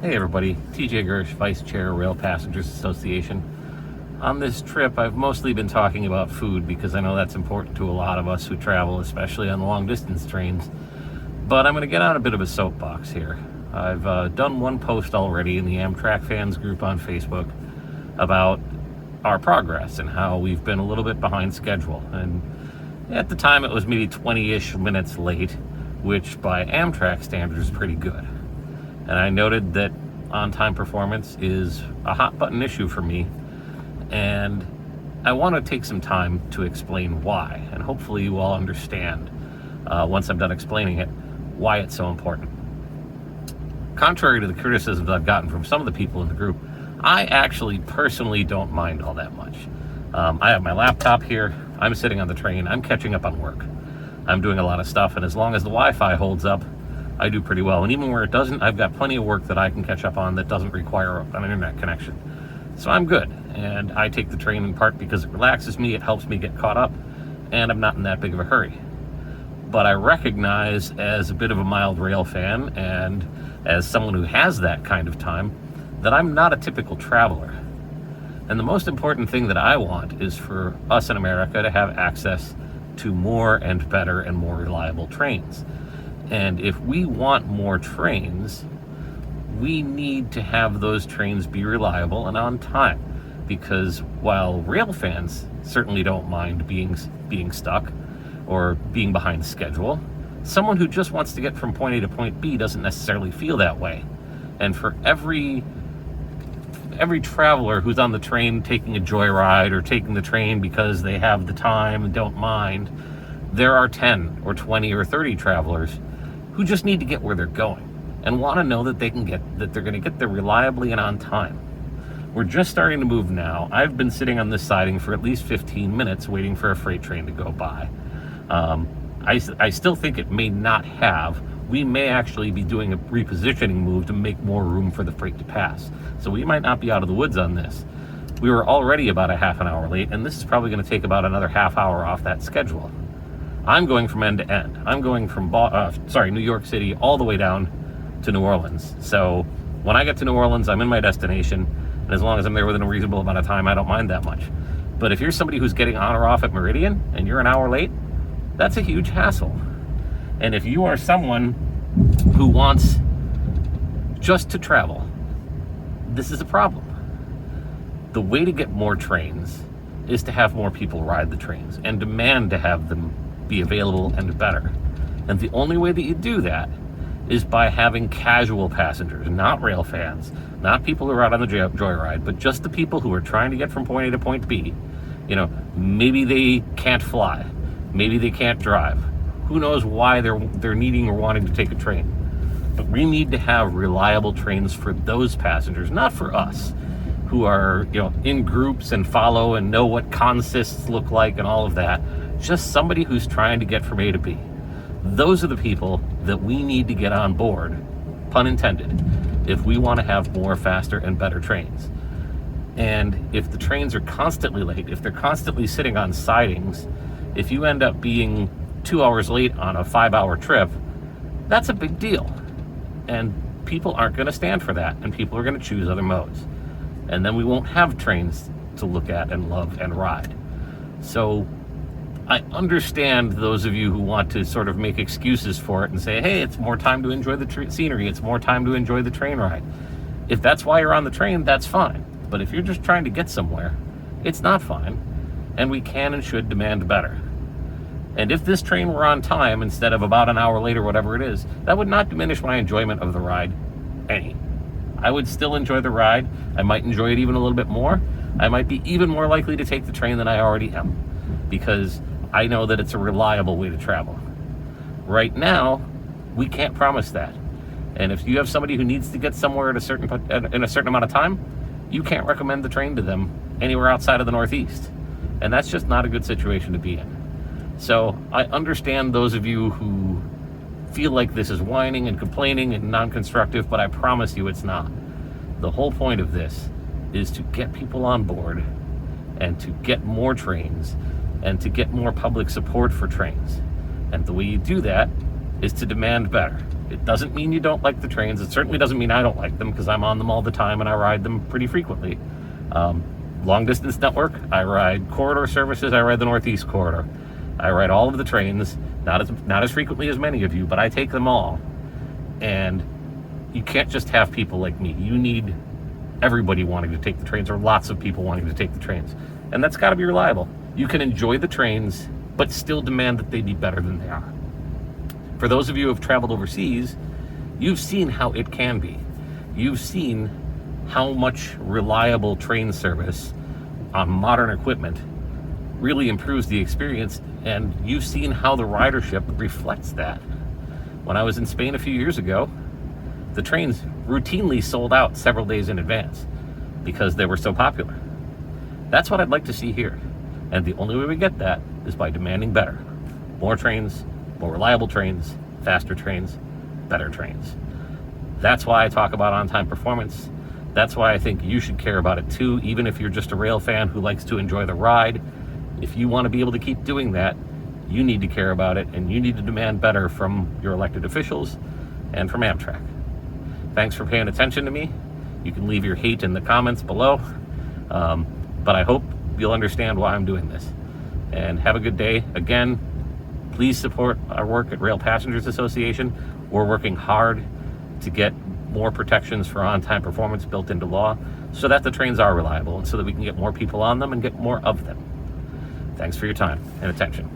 Hey everybody, TJ Gersh, Vice Chair, Rail Passengers Association. On this trip, I've mostly been talking about food because I know that's important to a lot of us who travel, especially on long distance trains. But I'm going to get on a bit of a soapbox here. I've done one post already in the Amtrak fans group on Facebook about our progress and how we've been a little bit behind schedule. And at the time, it was maybe 20-ish minutes late, which by Amtrak standards is pretty good. And I noted that on-time performance is a hot button issue for me, and I want to take some time to explain why, and hopefully you all understand once I'm done explaining it, why it's so important. Contrary to the criticisms I've gotten from some of the people in the group, I actually personally don't mind all that much. I have my laptop here, I'm sitting on the train, I'm catching up on work. I'm doing a lot of stuff, and as long as the Wi-Fi holds up, I do pretty well. And even where it doesn't, I've got plenty of work that I can catch up on that doesn't require an internet connection. So I'm good. And I take the train in part because it relaxes me, it helps me get caught up, and I'm not in that big of a hurry. But I recognize, as a bit of a mild rail fan and as someone who has that kind of time, that I'm not a typical traveler. And the most important thing that I want is for us in America to have access to more and better and more reliable trains. And if we want more trains, we need to have those trains be reliable and on time. Because while rail fans certainly don't mind being stuck or being behind schedule, someone who just wants to get from point A to point B doesn't necessarily feel that way. And for every traveler who's on the train taking a joyride or taking the train because they have the time and don't mind, there are 10 or 20 or 30 travelers who just need to get where they're going and want to know that they're going to get there reliably and on time. We're just starting to move now. I've been sitting on this siding for at least 15 minutes waiting for a freight train to go by. I still think it may not have. We may actually be doing a repositioning move to make more room for the freight to pass. So we might not be out of the woods on this. We were already about a half an hour late, and this is probably going to take about another half hour off that schedule. I'm going from end to end. I'm going from New York City all the way down to New Orleans. So when I get to New Orleans, I'm in my destination, and as long as I'm there within a reasonable amount of time, I don't mind that much. But if you're somebody who's getting on or off at Meridian and you're an hour late, that's a huge hassle. And if you are someone who wants just to travel, this is a problem. The way to get more trains is to have more people ride the trains and demand to have them be available and better. And the only way that you do that is by having casual passengers, not rail fans, not people who are out on the joyride, but just the people who are trying to get from point A to point B. You know, maybe they can't fly, maybe they can't drive. Who knows why they're needing or wanting to take a train. But we need to have reliable trains for those passengers, not for us, who are, in groups and follow and know what consists look like and all of that. Just somebody who's trying to get from A to B. Those are the people that we need to get on board, pun intended, if we want to have more, faster, and better trains. And if the trains are constantly late, if they're constantly sitting on sidings, if you end up being 2 hours late on a 5-hour trip, that's a big deal. And people aren't going to stand for that, and people are going to choose other modes. And then we won't have trains to look at and love and ride. So I understand those of you who want to sort of make excuses for it and say, hey, it's more time to enjoy the scenery, it's more time to enjoy the train ride. If that's why you're on the train, that's fine. But if you're just trying to get somewhere, it's not fine. And we can and should demand better. And if this train were on time instead of about an hour late or whatever it is, that would not diminish my enjoyment of the ride any. I would still enjoy the ride. I might enjoy it even a little bit more. I might be even more likely to take the train than I already am, because I know that it's a reliable way to travel. Right now, we can't promise that. And if you have somebody who needs to get somewhere in a certain amount of time, you can't recommend the train to them anywhere outside of the Northeast. And that's just not a good situation to be in. So I understand those of you who feel like this is whining and complaining and non-constructive, but I promise you it's not. The whole point of this is to get people on board and to get more trains and to get more public support for trains. And the way you do that is to demand better. It doesn't mean you don't like the trains. It certainly doesn't mean I don't like them, because I'm on them all the time and I ride them pretty frequently. Long distance network, I ride corridor services, I ride the Northeast Corridor. I ride all of the trains, not as frequently as many of you, but I take them all. And you can't just have people like me. You need everybody wanting to take the trains, or lots of people wanting to take the trains. And that's got to be reliable. You can enjoy the trains, but still demand that they be better than they are. For those of you who have traveled overseas, you've seen how it can be. You've seen how much reliable train service on modern equipment really improves the experience, and you've seen how the ridership reflects that. When I was in Spain a few years ago, the trains routinely sold out several days in advance because they were so popular. That's what I'd like to see here. And the only way we get that is by demanding better. More trains, more reliable trains, faster trains, better trains. That's why I talk about on-time performance. That's why I think you should care about it too, even if you're just a rail fan who likes to enjoy the ride. If you want to be able to keep doing that, you need to care about it, and you need to demand better from your elected officials and from Amtrak. Thanks for paying attention to me. You can leave your hate in the comments below, but I hope you'll understand why I'm doing this. And have a good day. Again, please support our work at Rail Passengers Association. We're working hard to get more protections for on-time performance built into law so that the trains are reliable and so that we can get more people on them and get more of them. Thanks for your time and attention.